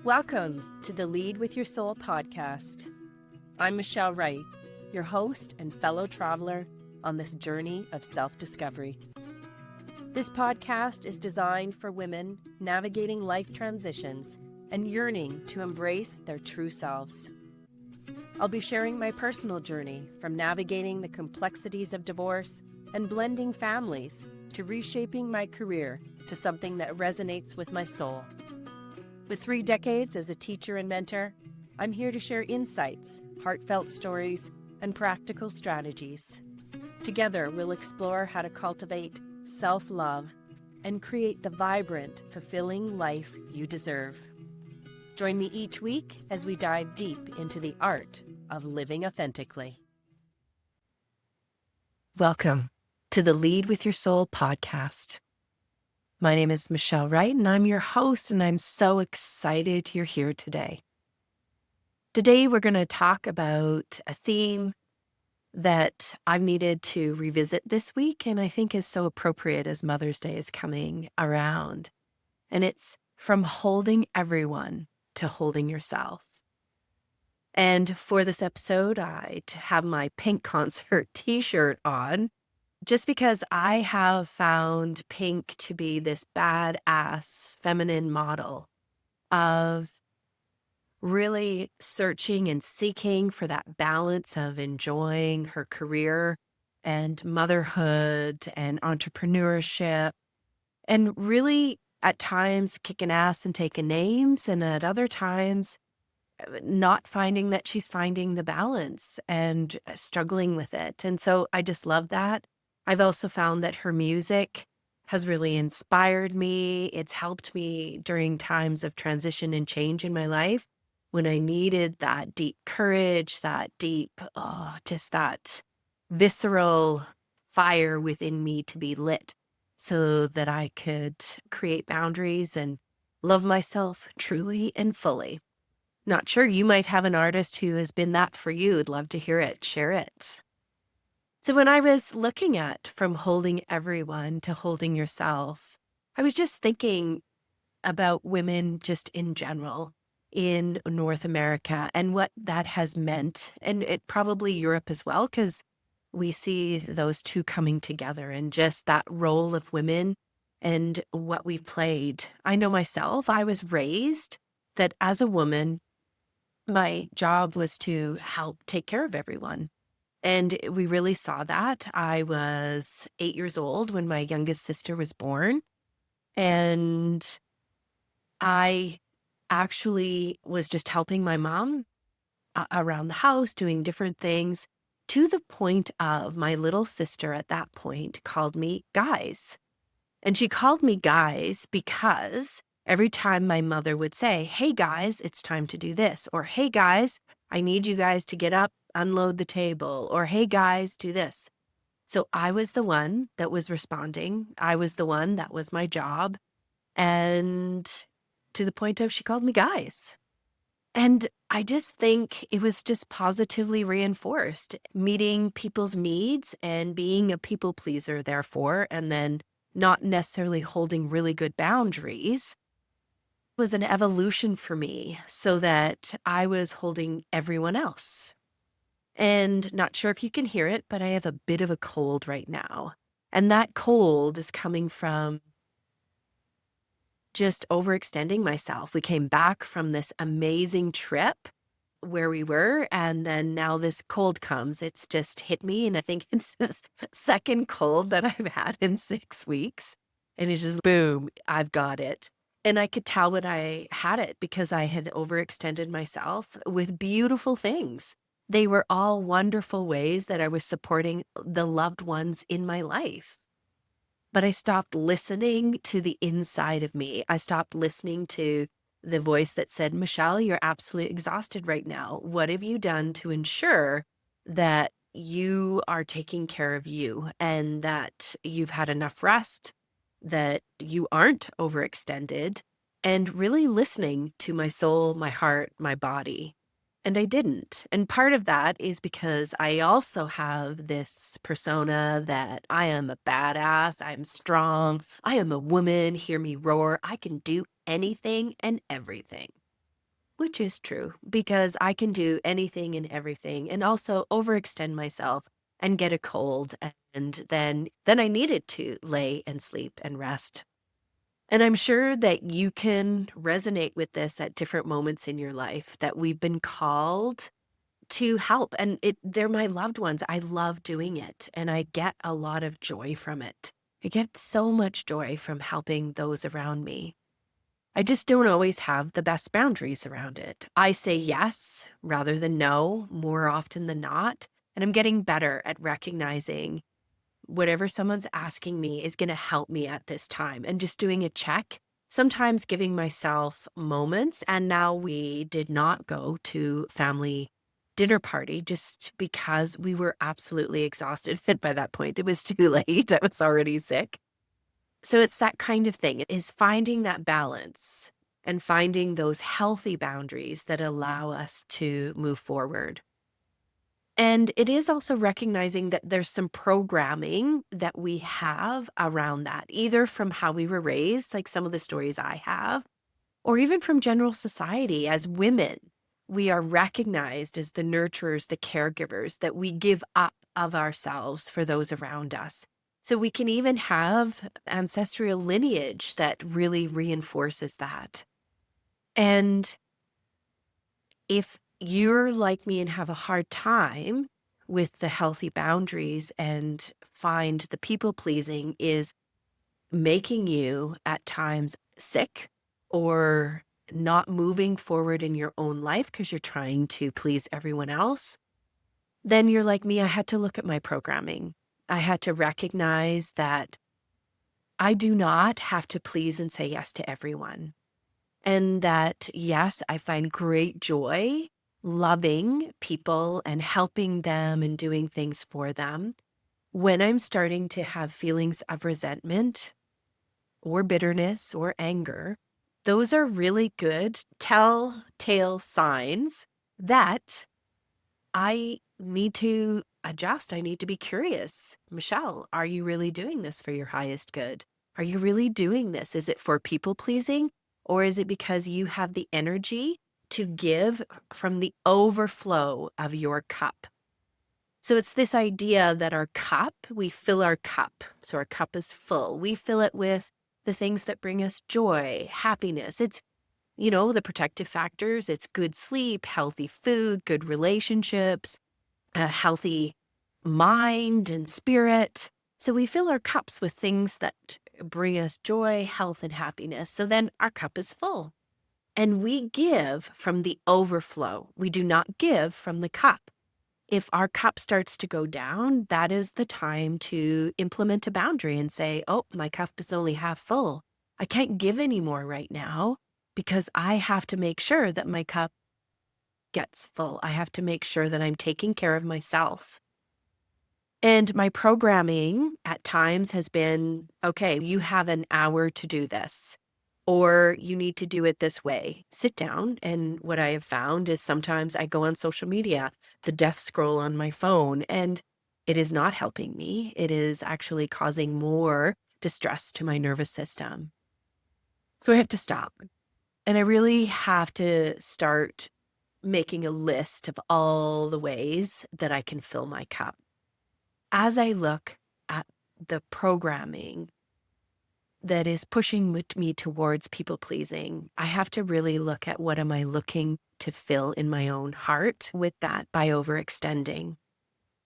Welcome to the Lead with Your Soul podcast. I'm Michelle Wright, your host and fellow traveler on this journey of self-discovery. This podcast is designed for women navigating life transitions and yearning to embrace their true selves. I'll be sharing my personal journey from navigating the complexities of divorce and blending families to reshaping my career to something that resonates with my soul. With 3 decades as a teacher and mentor, I'm here to share insights, heartfelt stories, and practical strategies. Together, we'll explore how to cultivate self-love and create the vibrant, fulfilling life you deserve. Join me each week as we dive deep into the art of living authentically. Welcome to the Lead with Your Soul podcast. My name is Michelle Wright, and I'm your host, and I'm so excited you're here today. Today, we're going to talk about a theme that I've needed to revisit this week, and I think is so appropriate as Mother's Day is coming around. And it's from holding everyone to holding yourself. And for this episode, I have my pink concert t-shirt on, just because I have found pink to be this badass feminine model of really searching and seeking for that balance of enjoying her career and motherhood and entrepreneurship, and really at times kicking ass and taking names, and at other times not finding that she's finding the balance and struggling with it. And so I just love that. I've also found that her music has really inspired me. It's helped me during times of transition and change in my life when I needed that deep courage, that deep, just that visceral fire within me to be lit so that I could create boundaries and love myself truly and fully. Not sure, you might have an artist who has been that for you. I'd love to hear it. Share it. So when I was looking at from holding everyone to holding yourself, I was just thinking about women just in general in North America and what that has meant, and it probably Europe as well, because we see those two coming together and just that role of women and what we've played. I know myself, I was raised that as a woman, my job was to help take care of everyone. And we really saw that. I was 8 years old when my youngest sister was born. And I actually was just helping my mom around the house, doing different things, to the point of my little sister at that point called me guys. And she called me guys because every time my mother would say, "Hey guys, it's time to do this," or "Hey guys, I need you guys to get up, unload the table," or "Hey guys, do this." So I was the one that was responding. I was the one that was my job. And to the point of she called me guys. And I just think it was just positively reinforced, meeting people's needs and being a people pleaser, therefore, and then not necessarily holding really good boundaries was an evolution for me so that I was holding everyone else. And not sure if you can hear it, but I have a bit of a cold right now. And that cold is coming from just overextending myself. We came back from this amazing trip where we were, and then now this cold comes. It's just hit me, and I think it's the second cold that I've had in 6 weeks. And it's just boom, I've got it. And I could tell when I had it because I had overextended myself with beautiful things. They were all wonderful ways that I was supporting the loved ones in my life. But I stopped listening to the inside of me. I stopped listening to the voice that said, "Michelle, you're absolutely exhausted right now. What have you done to ensure that you are taking care of you and that you've had enough rest, that you aren't overextended?" And really listening to my soul, my heart, my body. And I didn't. And part of that is because I also have this persona that I am a badass, I am strong, I am a woman, hear me roar, I can do anything and everything. which is true because I can do anything and everything and also overextend myself and get a cold. And then I needed to lay and sleep and rest. And I'm sure that you can resonate with this at different moments in your life that we've been called to help. And they're my loved ones. I love doing it and I get a lot of joy from it. I get so much joy from helping those around me. I just don't always have the best boundaries around it. I say yes rather than no more often than not. And I'm getting better at recognizing whatever someone's asking me is going to help me at this time and just doing a check. Sometimes giving myself moments. And now we did not go to family dinner party just because we were absolutely exhausted. By that point, it was too late. I was already sick. So it's that kind of thing, is finding that balance and finding those healthy boundaries that allow us to move forward. And it is also recognizing that there's some programming that we have around that, either from how we were raised, like some of the stories I have, or even from general society. As women, we are recognized as the nurturers, the caregivers, that we give up of ourselves for those around us. So we can even have ancestral lineage that really reinforces that. And if you're like me and have a hard time with the healthy boundaries and find the people pleasing is making you at times sick or not moving forward in your own life because you're trying to please everyone else, then you're like me. I had to look at my programming. I had to recognize that I do not have to please and say yes to everyone. And that, yes, I find great joy loving people and helping them and doing things for them. When I'm starting to have feelings of resentment or bitterness or anger, those are really good telltale signs that I need to adjust. I need to be curious. Michelle, are you really doing this for your highest good? Are you really doing this? Is it for people pleasing? Or is it because you have the energy to give from the overflow of your cup? So it's this idea that our cup, we fill our cup. So our cup is full. We fill it with the things that bring us joy, happiness. It's, the protective factors. It's good sleep, healthy food, good relationships, a healthy mind and spirit. So we fill our cups with things that bring us joy, health, and happiness. So then our cup is full. And we give from the overflow. We do not give from the cup. If our cup starts to go down, that is the time to implement a boundary and say, oh, my cup is only half full. I can't give any more right now because I have to make sure that my cup gets full. I have to make sure that I'm taking care of myself. And my programming at times has been, okay, you have an hour to do this, or you need to do it this way. Sit down. And what I have found is sometimes I go on social media, the death scroll on my phone, and it is not helping me. It is actually causing more distress to my nervous system. So I have to stop. And I really have to start making a list of all the ways that I can fill my cup. As I look at the programming that is pushing me towards people pleasing, I have to really look at what am I looking to fill in my own heart with that by overextending.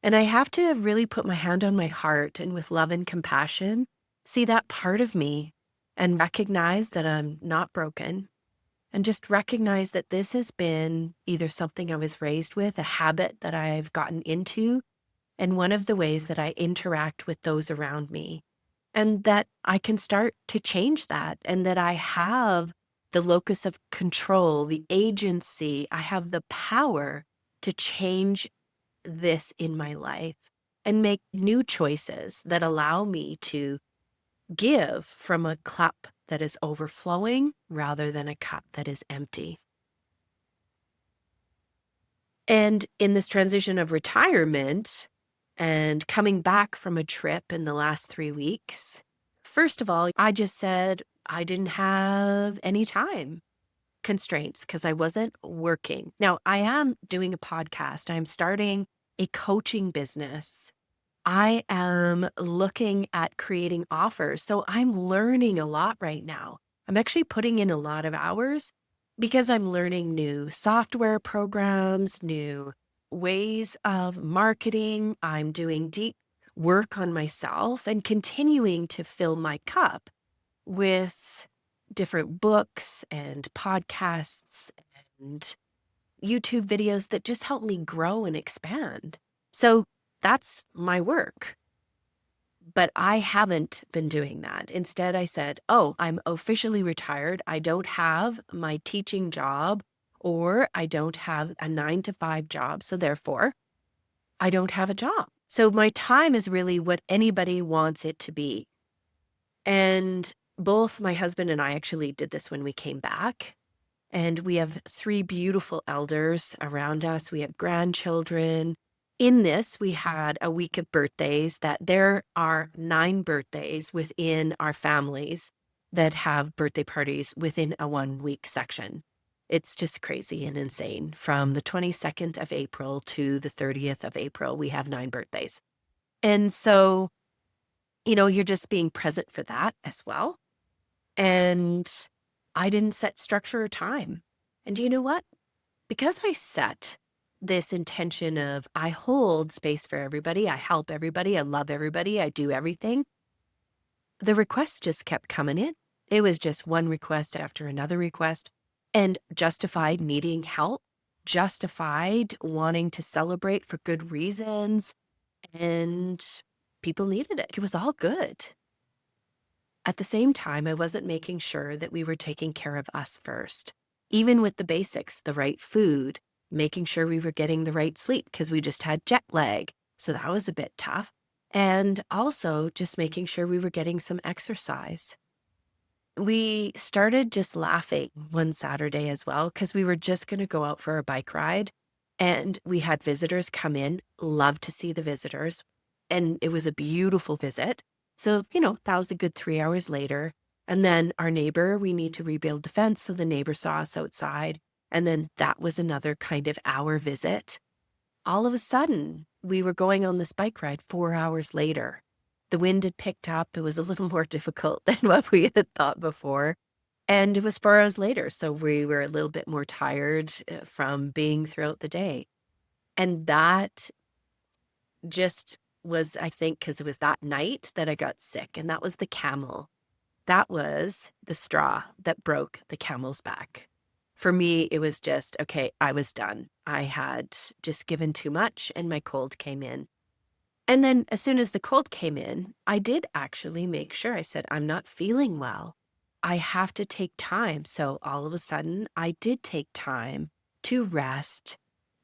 And I have to really put my hand on my heart and with love and compassion, see that part of me and recognize that I'm not broken. And just recognize that this has been either something I was raised with, a habit that I've gotten into, and one of the ways that I interact with those around me. And that I can start to change that, and that I have the locus of control, the agency, I have the power to change this in my life and make new choices that allow me to give from a cup that is overflowing rather than a cup that is empty. And in this transition of retirement and coming back from a trip in the last 3 weeks, first of all, I just said I didn't have any time. constraints because I wasn't working. Now, I am doing a podcast. I'm starting a coaching business. I am looking at creating offers. So I'm learning a lot right now. I'm actually putting in a lot of hours because I'm learning new software programs, new ways of marketing. I'm doing deep work on myself and continuing to fill my cup with different books and podcasts and YouTube videos that just help me grow and expand. So that's my work. But I haven't been doing that. Instead, I said, oh, I'm officially retired. I don't have my teaching job or I don't have a 9 to 5 job. So therefore, I don't have a job. So my time is really what anybody wants it to be. And both my husband and I actually did this when we came back. And we have 3 beautiful elders around us. We have grandchildren. In this, we had a week of birthdays that there are 9 birthdays within our families that have birthday parties within a 1-week section. It's just crazy and insane. From the 22nd of April to the 30th of April, we have 9 birthdays. And so, you're just being present for that as well. And I didn't set structure or time. And do you know what? Because I set this intention of I hold space for everybody, I help everybody, I love everybody, I do everything, the requests just kept coming in. It was just one request after another request, and justified needing help, justified wanting to celebrate for good reasons, and people needed it. It was all good. At the same time, I wasn't making sure that we were taking care of us first, even with the basics, the right food, making sure we were getting the right sleep because we just had jet lag. So that was a bit tough. And also just making sure we were getting some exercise. We started just laughing one Saturday as well because we were just going to go out for a bike ride. And we had visitors come in, loved to see the visitors. And it was a beautiful visit. So, that was a good 3 hours later. And then our neighbor, we need to rebuild the fence. So the neighbor saw us outside. And then that was another kind of hour visit. All of a sudden, we were going on this bike ride 4 hours later. The wind had picked up. It was a little more difficult than what we had thought before. And it was 4 hours later. So we were a little bit more tired from being throughout the day. And that just was, I think, because it was that night that I got sick. And that was the camel. That was the straw that broke the camel's back. For me, it was just, okay, I was done. I had just given too much and my cold came in. And then as soon as the cold came in, I did actually make sure I said, I'm not feeling well. I have to take time. So all of a sudden, I did take time to rest,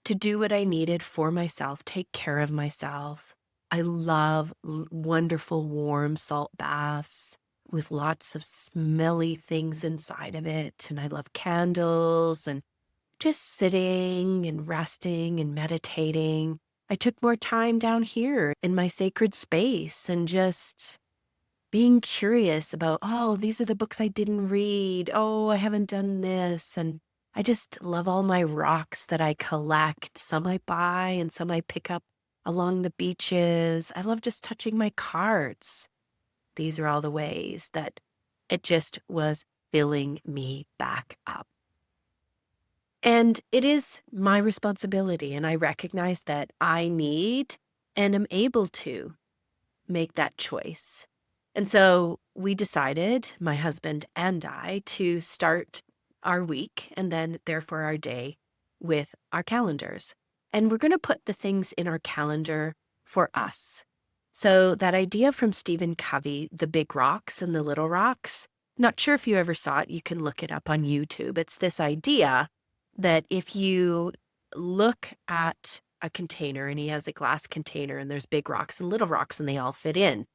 to do what I needed for myself, take care of myself. I love wonderful warm salt baths with lots of smelly things inside of it. And I love candles and just sitting and resting and meditating. I took more time down here in my sacred space and just being curious about, oh, these are the books I didn't read. Oh, I haven't done this. And I just love all my rocks that I collect. Some I buy and some I pick up along the beaches. I love just touching my cards. These are all the ways that it just was filling me back up. And it is my responsibility, and I recognize that I need and am able to make that choice. And so we decided, my husband and I, to start our week and then therefore our day with our calendars. And we're going to put the things in our calendar for us. So that idea from Stephen Covey, the big rocks and the little rocks, not sure if you ever saw it, you can look it up on YouTube. It's this idea that if you look at a container and he has a glass container and there's big rocks and little rocks and they all fit in.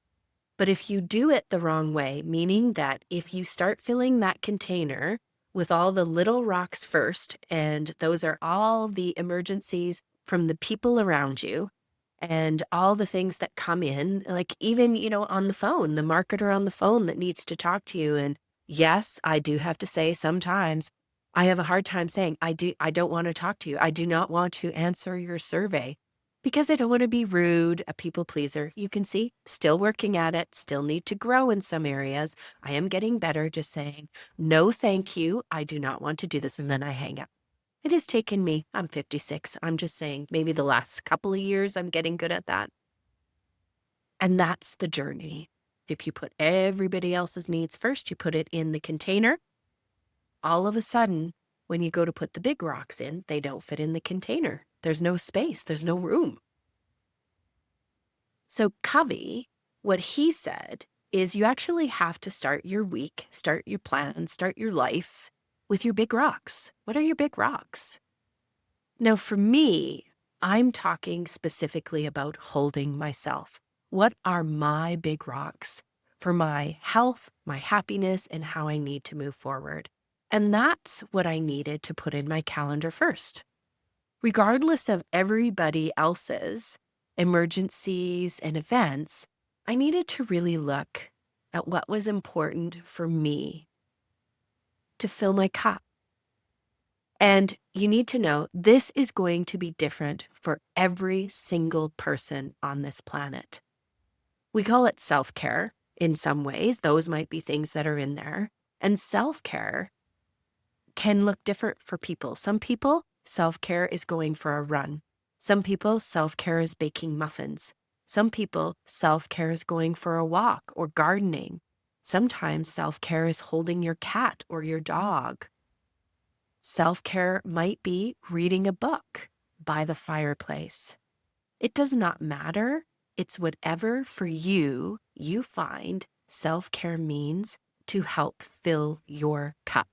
But if you do it the wrong way, meaning that if you start filling that container with all the little rocks first, and those are all the emergencies from the people around you and all the things that come in, like even, on the phone, the marketer on the phone that needs to talk to you. And yes, I do have to say sometimes I have a hard time saying, I don't want to talk to you. I do not want to answer your survey because I don't want to be rude, a people pleaser. You can see, still working at it, still need to grow in some areas. I am getting better just saying, no, thank you. I do not want to do this. And then I hang up. It has taken me, I'm 56. I'm just saying maybe the last couple of years, I'm getting good at that. And that's the journey. If you put everybody else's needs first, you put it in the container. All of a sudden, when you go to put the big rocks in, they don't fit in the container. There's no space, there's no room. So Covey, what he said is you actually have to start your week, start your plan, start your life with your big rocks. What are your big rocks? Now, for me, I'm talking specifically about holding myself. What are my big rocks for my health, my happiness, and how I need to move forward? And that's what I needed to put in my calendar first. Regardless of everybody else's emergencies and events, I needed to really look at what was important for me to fill my cup. And you need to know this is going to be different for every single person on this planet. We call it self-care in some ways. Those might be things that are in there. And self-care can look different for people. Some people, self-care is going for a run. Some people, self-care is baking muffins. Some people, self-care is going for a walk or gardening. Sometimes self-care is holding your cat or your dog. Self-care might be reading a book by the fireplace. It does not matter. It's whatever for you find self-care means to help fill your cup.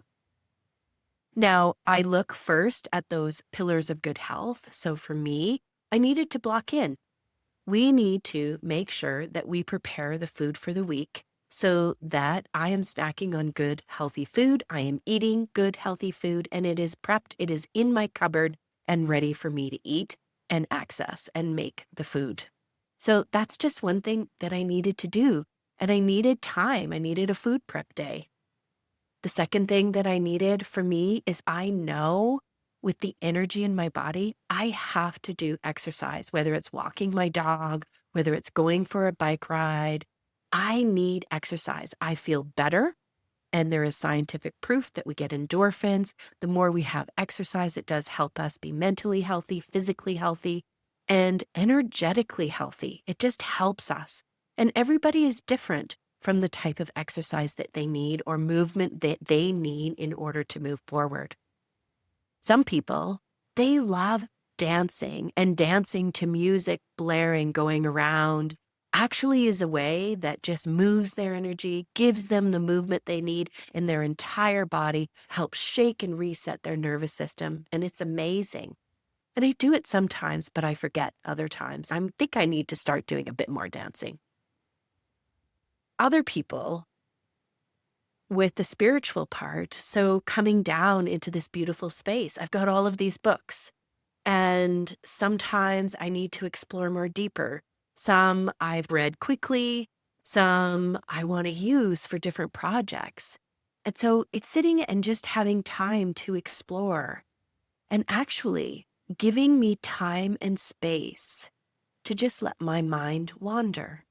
Now, I look first at those pillars of good health. So for me, I needed to block in. We need to make sure that we prepare the food for the week so that I am snacking on good, healthy food. I am eating good, healthy food, and it is prepped. It is in my cupboard and ready for me to eat and access and make the food. So that's just one thing that I needed to do. And I needed time. I needed a food prep day. The second thing that I needed for me is I know with the energy in my body, I have to do exercise, whether it's walking my dog, whether it's going for a bike ride. I need exercise. I feel better. And there is scientific proof that we get endorphins. The more we have exercise, it does help us be mentally healthy, physically healthy, and energetically healthy. It just helps us. And everybody is different from the type of exercise that they need or movement that they need in order to move forward. Some people, they love dancing, and dancing to music blaring, going around, actually is a way that just moves their energy, gives them the movement they need in their entire body, helps shake and reset their nervous system, and it's amazing. And I do it sometimes, but I forget other times. I think I need to start doing a bit more dancing. Other people with the spiritual part, so coming down into this beautiful space, I've got all of these books, and sometimes I need to explore more deeper. Some I've read quickly, some I want to use for different projects. And so it's sitting and just having time to explore and actually giving me time and space to just let my mind wander,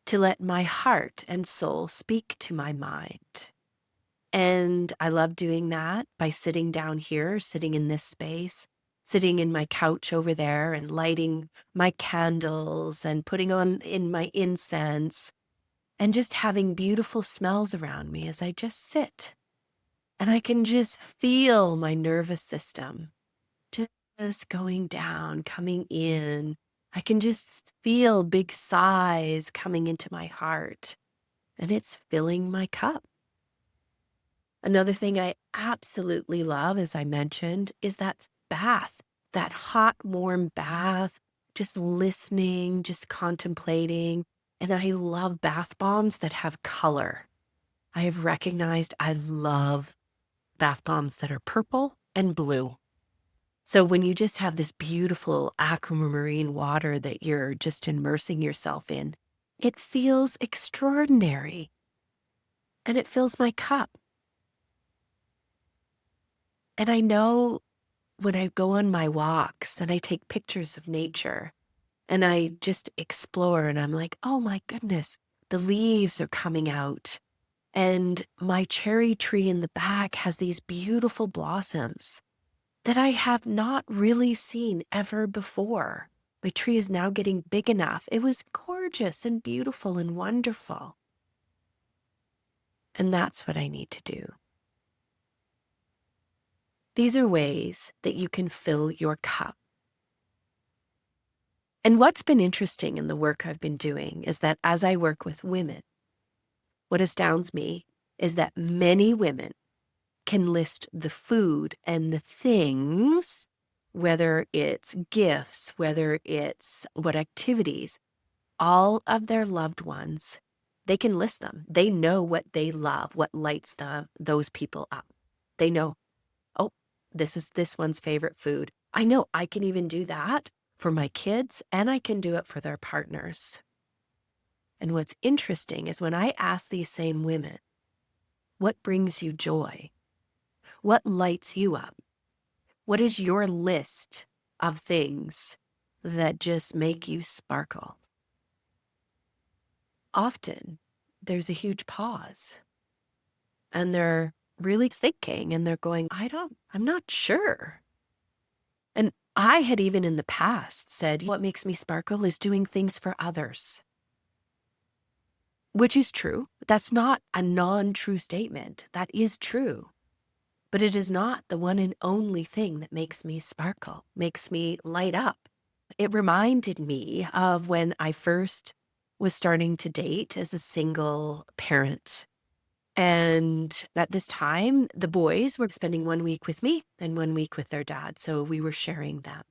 to let my heart and soul speak to my mind. And I love doing that by sitting down here, sitting in this space, sitting in my couch over there and lighting my candles and putting on in my incense and just having beautiful smells around me as I just sit. And I can just feel my nervous system just going down, coming in. I can just feel big sighs coming into my heart, and it's filling my cup. Another thing I absolutely love, as I mentioned, is that bath, that hot, warm bath, just listening, just contemplating. And I love bath bombs that have color. I have recognized I love bath bombs that are purple and blue. So when you just have this beautiful aquamarine water that you're just immersing yourself in, it feels extraordinary and it fills my cup. And I know when I go on my walks and I take pictures of nature and I just explore and I'm like, oh my goodness, the leaves are coming out. And my cherry tree in the back has these beautiful blossoms that I have not really seen ever before. My tree is now getting big enough. It was gorgeous and beautiful and wonderful. And that's what I need to do. These are ways that you can fill your cup. And what's been interesting in the work I've been doing is that as I work with women, what astounds me is that many women can list the food and the things, whether it's gifts, whether it's what activities, all of their loved ones, they can list them. They know what they love, what lights those people up. They know, oh, this is this one's favorite food. I know I can even do that for my kids and I can do it for their partners. And what's interesting is when I ask these same women, what brings you joy? What lights you up? What is your list of things that just make you sparkle? Often there's a huge pause and they're really thinking and they're going, I'm not sure. And I had even in the past said, what makes me sparkle is doing things for others, which is true. That's not a non-true statement. That is true. But it is not the one and only thing that makes me sparkle, makes me light up. It reminded me of when I first was starting to date as a single parent. And at this time, the boys were spending 1 week with me and 1 week with their dad. So we were sharing them.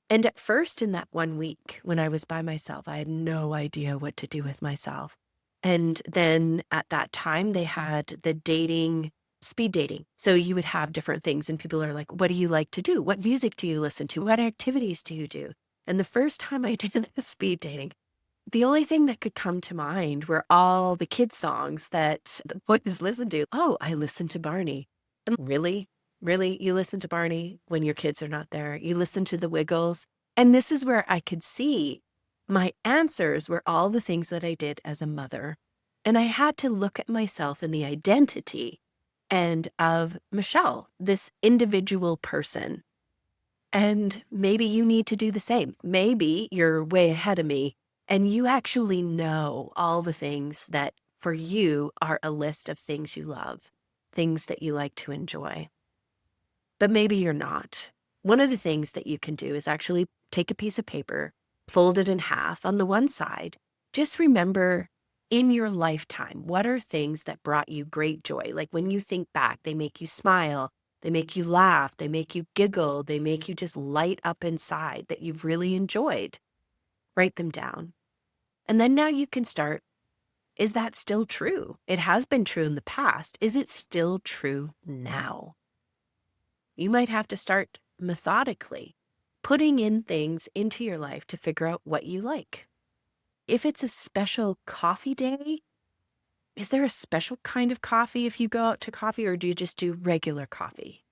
And at first, in that 1 week, when I was by myself, I had no idea what to do with myself. And then at that time, they had the speed dating. So you would have different things, and people are like, what do you like to do? What music do you listen to? What activities do you do? And the first time I did the speed dating, the only thing that could come to mind were all the kids' songs that the boys listened to. Oh, I listened to Barney. And really? Really? You listen to Barney when your kids are not there? You listen to the Wiggles? And this is where I could see my answers were all the things that I did as a mother. And I had to look at myself in the identity and of Michelle, this individual person. And maybe you need to do the same. Maybe you're way ahead of me and you actually know all the things that for you are a list of things you love, things that you like to enjoy. But maybe you're not. One of the things that you can do is actually take a piece of paper, fold it in half. On the one side, just remember in your lifetime, what are things that brought you great joy? Like when you think back, they make you smile, they make you laugh, they make you giggle, they make you just light up inside that you've really enjoyed. Write them down. And then now you can start, is that still true? It has been true in the past. Is it still true now? You might have to start methodically putting in things into your life to figure out what you like. If it's a special coffee day, is there a special kind of coffee if you go out to coffee, or do you just do regular coffee?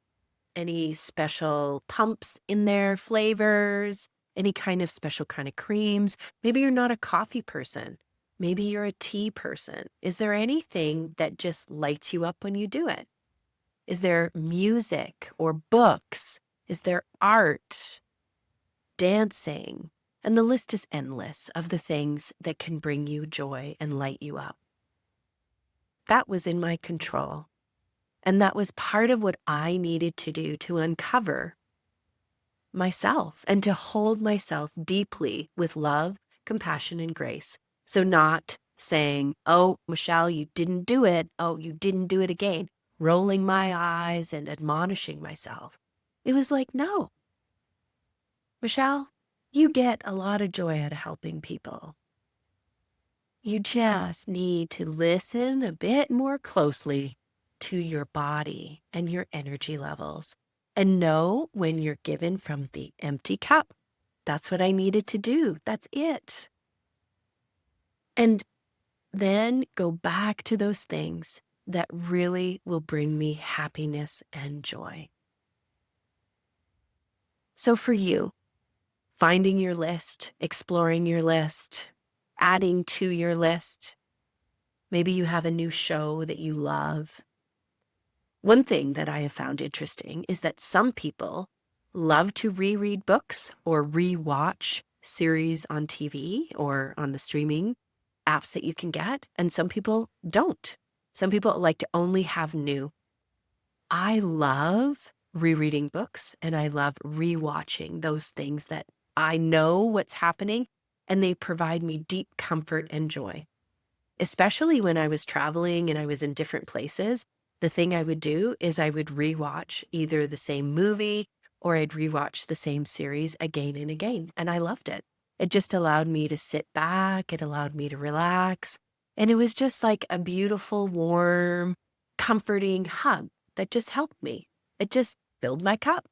Any special pumps in there, flavors, any kind of special kind of creams? Maybe you're not a coffee person. Maybe you're a tea person. Is there anything that just lights you up when you do it? Is there music or books? Is there art, dancing? And the list is endless of the things that can bring you joy and light you up. That was in my control. And that was part of what I needed to do to uncover myself and to hold myself deeply with love, compassion, and grace. So not saying, oh, Michelle, you didn't do it. Oh, you didn't do it again. Rolling my eyes and admonishing myself. It was like, no, Michelle, you get a lot of joy out of helping people. You just need to listen a bit more closely to your body and your energy levels and know when you're given from the empty cup. That's what I needed to do. That's it. And then go back to those things that really will bring me happiness and joy. So for you, finding your list, exploring your list, adding to your list, maybe you have a new show that you love. One thing that I have found interesting is that some people love to reread books or rewatch series on TV or on the streaming apps that you can get, and some people don't. Some people like to only have new. I love rereading books and I love rewatching those things that I know what's happening and they provide me deep comfort and joy. Especially when I was traveling and I was in different places, the thing I would do is I would rewatch either the same movie or I'd rewatch the same series again and again. And I loved it. It just allowed me to sit back. It allowed me to relax. And it was just like a beautiful, warm, comforting hug that just helped me. It just filled my cup.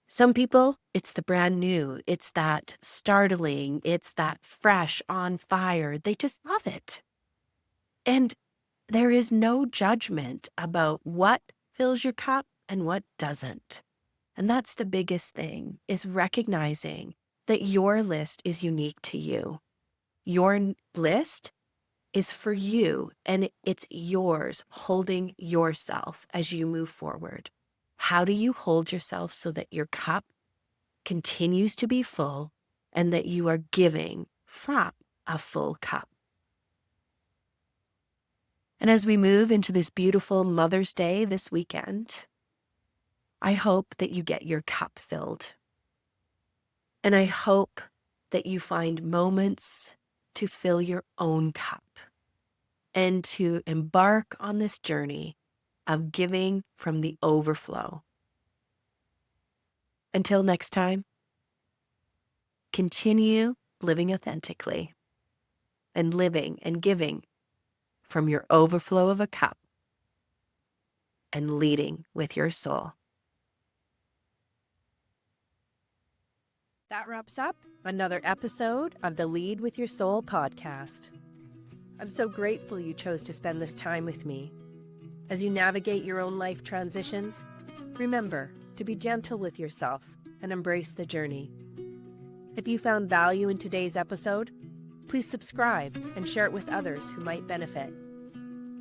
Some people, it's the brand new, it's that startling, it's that fresh, on fire. They just love it. And there is no judgment about what fills your cup and what doesn't. And that's the biggest thing, is recognizing that your list is unique to you. Your list is for you and it's yours, holding yourself as you move forward. How do you hold yourself so that your cup continues to be full and that you are giving from a full cup? And as we move into this beautiful Mother's Day this weekend, I hope that you get your cup filled. And I hope that you find moments to fill your own cup and to embark on this journey of giving from the overflow. Until next time, continue living authentically and living and giving from your overflow of a cup and leading with your soul. That wraps up another episode of the Lead with Your Soul podcast. I'm so grateful you chose to spend this time with me. As you navigate your own life transitions, remember to be gentle with yourself and embrace the journey. If you found value in today's episode, please subscribe and share it with others who might benefit.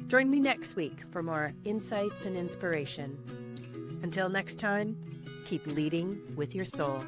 Join me next week for more insights and inspiration. Until next time, keep leading with your soul.